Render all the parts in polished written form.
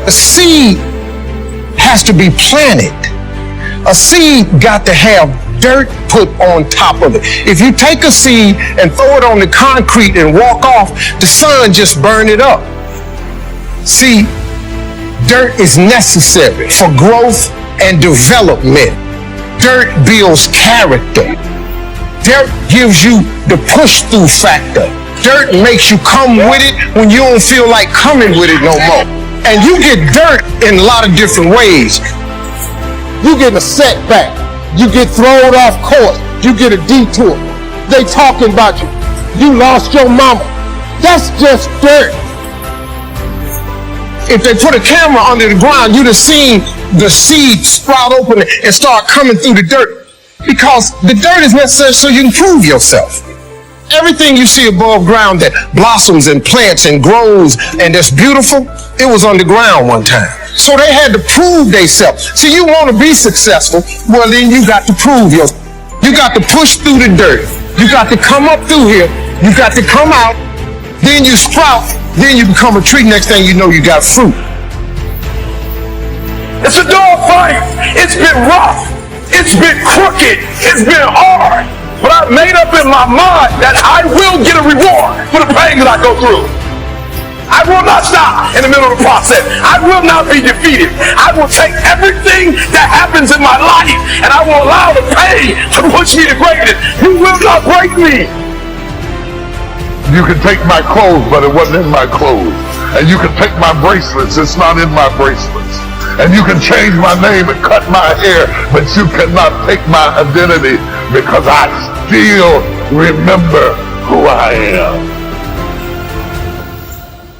A seed has to be planted. A seed got to have dirt put on top of it. If you take a seed and throw it on the concrete and walk off, the sun just burn it up. See, dirt is necessary for growth and development. Dirt builds character. Dirt gives you the push-through factor. Dirt makes you come with it when you don't feel like coming with it no more. And you get dirt in a lot of different ways. You get a setback. You get thrown off course. You get a detour. They talking about you. You lost your mama. That's just dirt. If they put a camera under the ground, you'd have seen the seed sprout open and start coming through the dirt. Because the dirt is necessary so you can prove yourself. Everything you see above ground that blossoms and plants and grows and that's beautiful, it was underground one time. So they had to prove themselves. See, you want to be successful, well then you got to prove yourself. You got to push through the dirt. You got to come up through here. You got to come out. Then you sprout. Then you become a tree. Next thing you know, you got fruit. It's a dog fight. It's been rough. It's been crooked. It's been hard. But I've made up in my mind that I will get a reward for the pain that I go through. I will not stop in the middle of the process. I will not be defeated. I will take everything that happens in my life and I will allow the pain to push me to greatness. You will not break me. You can take my clothes, but it wasn't in my clothes. And you can take my bracelets, it's not in my bracelets. And you can change my name and cut my hair, but you cannot take my identity because I still remember who I am.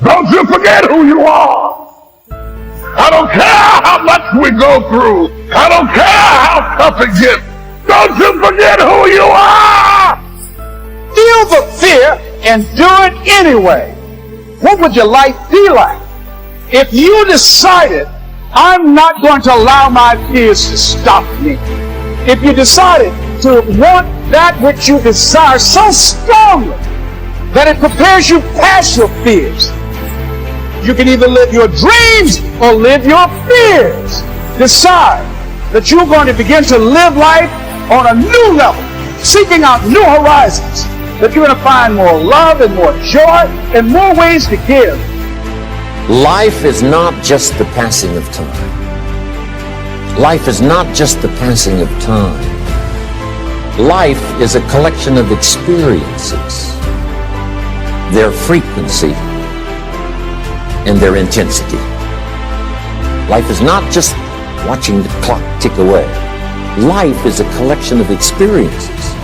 Don't you forget who you are. I don't care how much we go through. I don't care how tough it gets. Don't you forget who you are. Feel the fear and do it anyway. What would your life be like if you decided, I'm not going to allow my fears to stop me? If you decided to want that which you desire so strongly that it prepares you past your fears. You can either live your dreams or live your fears. Decide that you're going to begin to live life on a new level, seeking out new horizons, that you're going to find more love and more joy and more ways to give. Life is not just the passing of time. Life is not just the passing of time. Life is a collection of experiences, their frequency, and their intensity. Life is not just watching the clock tick away. Life is a collection of experiences,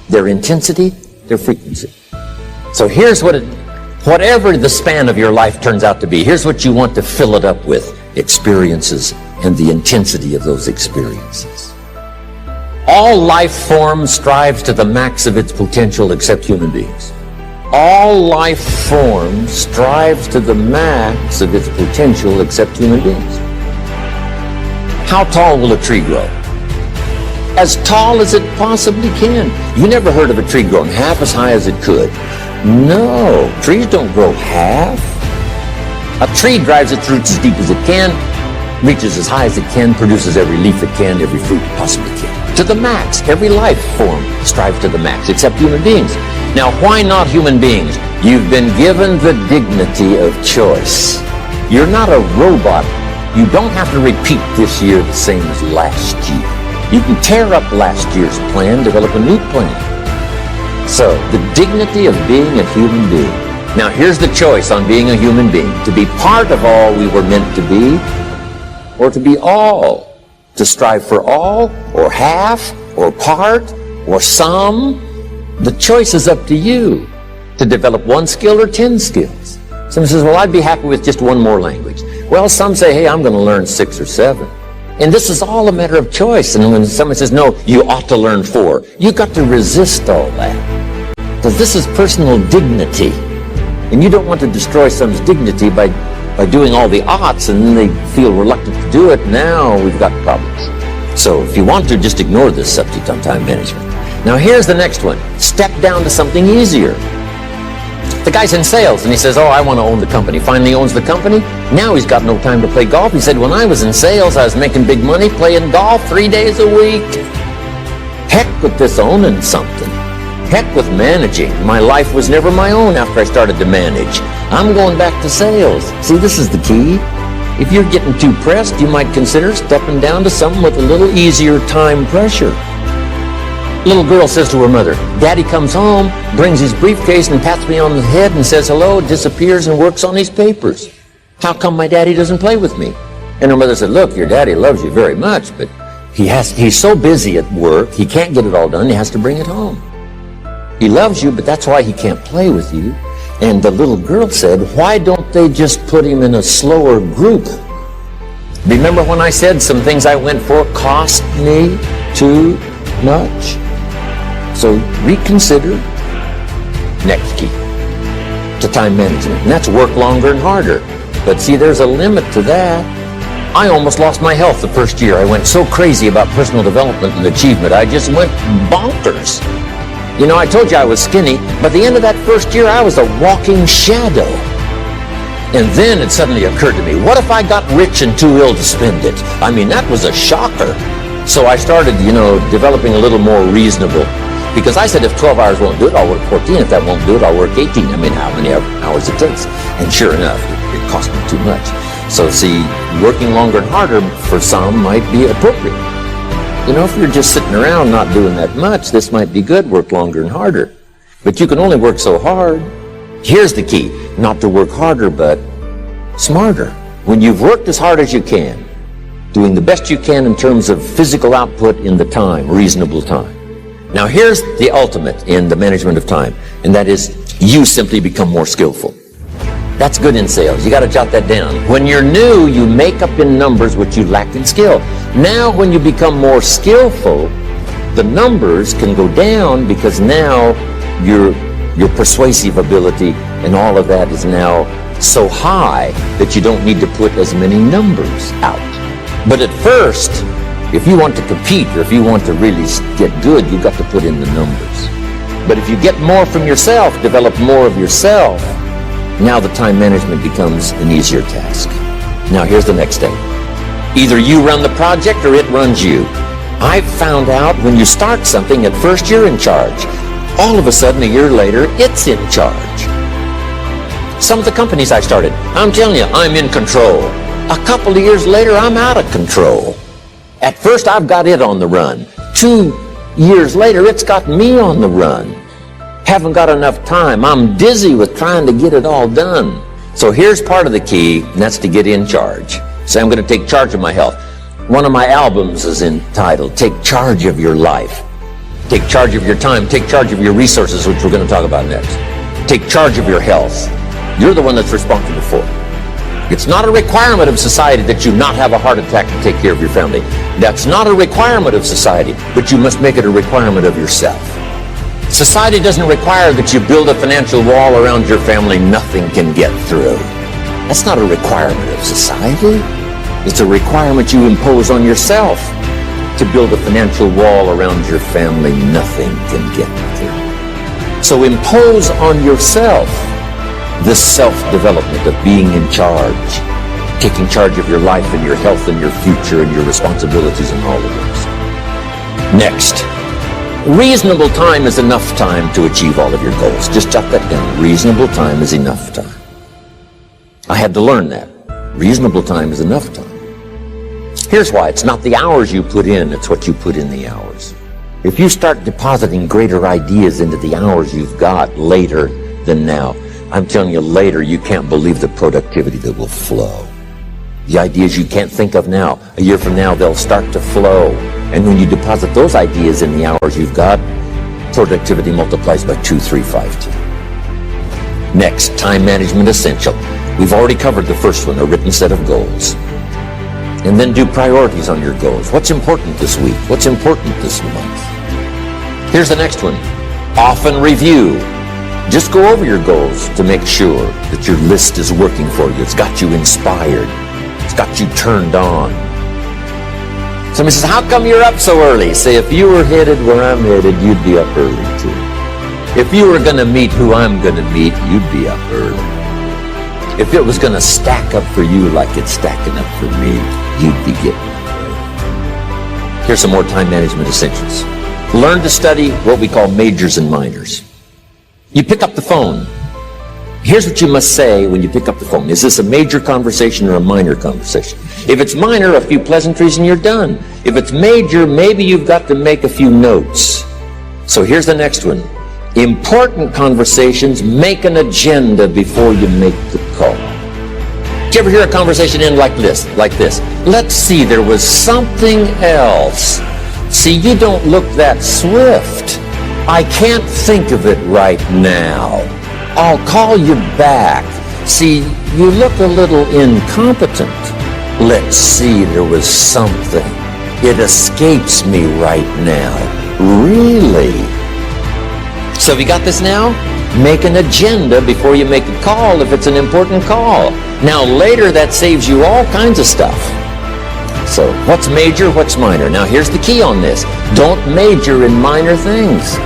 their intensity, their frequency. So here's whatever the span of your life turns out to be, here's what you want to fill it up with: experiences and the intensity of those experiences. All life form strives to the max of its potential except human beings. All life form strives to the max of its potential except human beings. How tall will a tree grow? As tall as it possibly can. You never heard of a tree growing half as high as it could. No, trees don't grow half. A tree drives its roots as deep as it can, reaches as high as it can, produces every leaf it can, every fruit it possibly can. To the max. Every life form strives to the max, except human beings. Now, why not human beings? You've been given the dignity of choice. You're not a robot. You don't have to repeat this year the same as last year. You can tear up last year's plan, develop a new plan. So, the dignity of being a human being. Now, here's the choice on being a human being: to be part of all we were meant to be, or to be all. To strive for all, or half, or part, or some. The choice is up to you to develop one skill or 10 skills. Someone says, well, I'd be happy with just one more language. Well, some say, hey, I'm going to learn 6 or 7. And this is all a matter of choice. And when someone says, no, you ought to learn 4, you've got to resist all that. Because this is personal dignity. And you don't want to destroy someone's dignity by doing all the oughts, and then they feel reluctant to do it. Now we've got problems. So if you want to, just ignore this subject on time management. Now here's the next one. Step down to something easier. The guy's in sales, and he says, oh, I want to own the company. Finally owns the company. Now he's got no time to play golf. He said, when I was in sales, I was making big money playing golf 3 days a week. Heck with this owning something. Heck with managing. My life was never my own after I started to manage. I'm going back to sales. See, this is the key. If you're getting too pressed, you might consider stepping down to something with a little easier time pressure. Little girl says to her mother, Daddy comes home, brings his briefcase and pats me on the head and says hello, disappears and works on his papers. How come my daddy doesn't play with me? And her mother said, look, your daddy loves you very much, but he's so busy at work, he can't get it all done, he has to bring it home. He loves you, but that's why he can't play with you. And the little girl said, why don't they just put him in a slower group? Remember when I said some things I went for cost me too much? So reconsider. Next key to time management, and that's work longer and harder. But see, there's a limit to that. I almost lost my health the first year. I went so crazy about personal development and achievement. I just went bonkers. You know, I told you I was skinny, but at the end of that first year, I was a walking shadow. And then it suddenly occurred to me, what if I got rich and too ill to spend it? I mean, that was a shocker. So I started, developing a little more reasonable. Because I said, if 12 hours won't do it, I'll work 14. If that won't do it, I'll work 18. I mean, how many hours it takes. And sure enough, it cost me too much. So see, working longer and harder for some might be appropriate. If you're just sitting around not doing that much, this might be good, work longer and harder. But you can only work so hard. Here's the key, not to work harder, but smarter. When you've worked as hard as you can, doing the best you can in terms of physical output in the time, reasonable time. Now here's the ultimate in the management of time, and that is you simply become more skillful. That's good in sales. You got to jot that down. When you're new, you make up in numbers what you lack in skill. Now when you become more skillful, the numbers can go down because now your persuasive ability and all of that is now so high that you don't need to put as many numbers out. But at first, if you want to compete or if you want to really get good, you've got to put in the numbers. But if you get more from yourself, develop more of yourself, now the time management becomes an easier task. Now here's the next step. Either you run the project or it runs you. I've found out when you start something, at first you're in charge. All of a sudden, a year later, it's in charge. Some of the companies I started, I'm telling you, I'm in control. A couple of years later, I'm out of control. At first, I've got it on the run. 2 years later, it's got me on the run. Haven't got enough time. I'm dizzy with trying to get it all done. So here's part of the key, and that's to get in charge. Say, I'm going to take charge of my health. One of my albums is entitled, Take Charge of Your Life. Take charge of your time. Take charge of your resources, which we're going to talk about next. Take charge of your health. You're the one that's responsible for it. It's not a requirement of society that you not have a heart attack to take care of your family. That's not a requirement of society, but you must make it a requirement of yourself. Society doesn't require that you build a financial wall around your family nothing can get through. That's not a requirement of society. It's a requirement you impose on yourself to build a financial wall around your family nothing can get through. So impose on yourself this self-development of being in charge, taking charge of your life and your health and your future and your responsibilities and all of those. Next, reasonable time is enough time to achieve all of your goals. Just jot that down. Reasonable time is enough time. I had to learn that. Reasonable time is enough time. Here's why. It's not the hours you put in, it's what you put in the hours. If you start depositing greater ideas into the hours you've got later than now, I'm telling you, later you can't believe the productivity that will flow. The ideas you can't think of now, a year from now, they'll start to flow. And when you deposit those ideas in the hours you've got, productivity multiplies by 2, 3, 5, 10. Next, time management essential. We've already covered the first one, a written set of goals. And then do priorities on your goals. What's important this week? What's important this month? Here's the next one. Often review. Just go over your goals to make sure that your list is working for you. It's got you inspired. It's got you turned on. Somebody says, how come you're up so early? Say, if you were headed where I'm headed, you'd be up early too. If you were going to meet who I'm going to meet, you'd be up early. If it was going to stack up for you like it's stacking up for me, you'd be getting up early. Here's some more time management essentials. Learn to study what we call majors and minors. You pick up the phone. Here's what you must say when you pick up the phone. Is this a major conversation or a minor conversation? If it's minor, a few pleasantries and you're done. If it's major, maybe you've got to make a few notes. So here's the next one. Important conversations, make an agenda before you make the call. Did you ever hear a conversation end like this? Let's see, there was something else. See, you don't look that swift. I can't think of it right now. I'll call you back. See, you look a little incompetent. Let's see, there was something. It escapes me right now. Really? So have you got this now? Make an agenda before you make a call if it's an important call. Now later that saves you all kinds of stuff. So what's major, what's minor? Now here's the key on this. Don't major in minor things.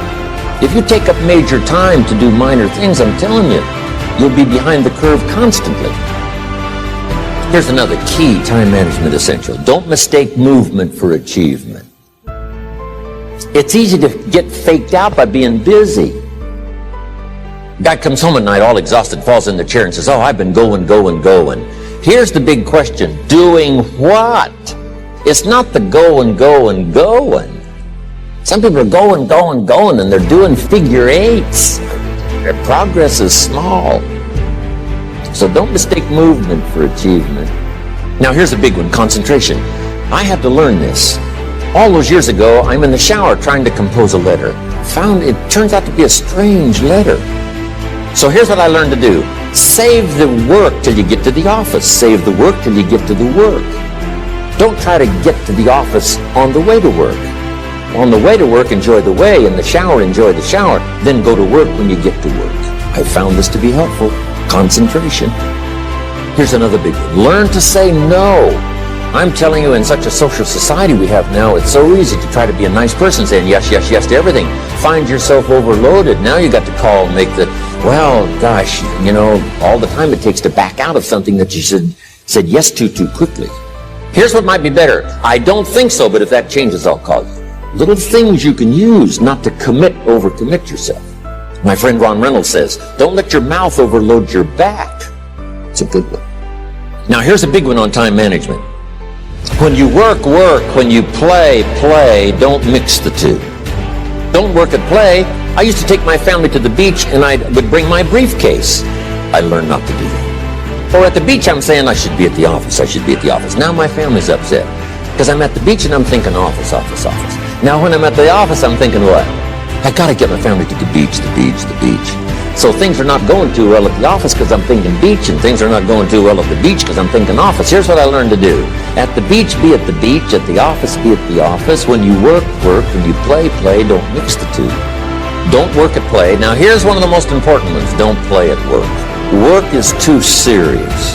If you take up major time to do minor things, I'm telling you, you'll be behind the curve constantly. Here's another key time management essential. Don't mistake movement for achievement. It's easy to get faked out by being busy. Guy comes home at night all exhausted, falls in the chair and says, oh, I've been going. Here's the big question. Doing what? It's not the going. Some people are going, and they're doing figure eights. Their progress is small. So don't mistake movement for achievement. Now here's a big one, concentration. I had to learn this. All those years ago, I'm in the shower trying to compose a letter. Found it turns out to be a strange letter. So here's what I learned to do. Save the work till you get to the office. Save the work till you get to the work. Don't try to get to the office on the way to work. On the way to work, enjoy the way. In the shower, enjoy the shower. Then go to work when you get to work. I found this to be helpful. Concentration. Here's another big one. Learn to say no. I'm telling you, in such a social society we have now, it's so easy to try to be a nice person saying yes to everything. Find yourself overloaded. Now you got to call and make the, well, gosh, all the time it takes to back out of something that you said yes to too quickly. Here's what might be better. I don't think so, but if that changes, I'll call you. Little things you can use not to overcommit yourself. My friend Ron Reynolds says, don't let your mouth overload your back. It's a good one. Now here's a big one on time management. When you work, when you play, don't mix the two. Don't work and play. I used to take my family to the beach and I would bring my briefcase. I learned not to do that. Or at the beach, I'm saying I should be at the office. Now my family's upset because I'm at the beach and I'm thinking office. Now when I'm at the office, I'm thinking what? I got to get my family to the beach. So things are not going too well at the office because I'm thinking beach, and things are not going too well at the beach because I'm thinking office. Here's what I learned to do. At the beach, be at the beach. At the office, be at the office. When you work. When you play. Don't mix the two. Don't work at play. Now here's one of the most important ones. Don't play at work. Work is too serious.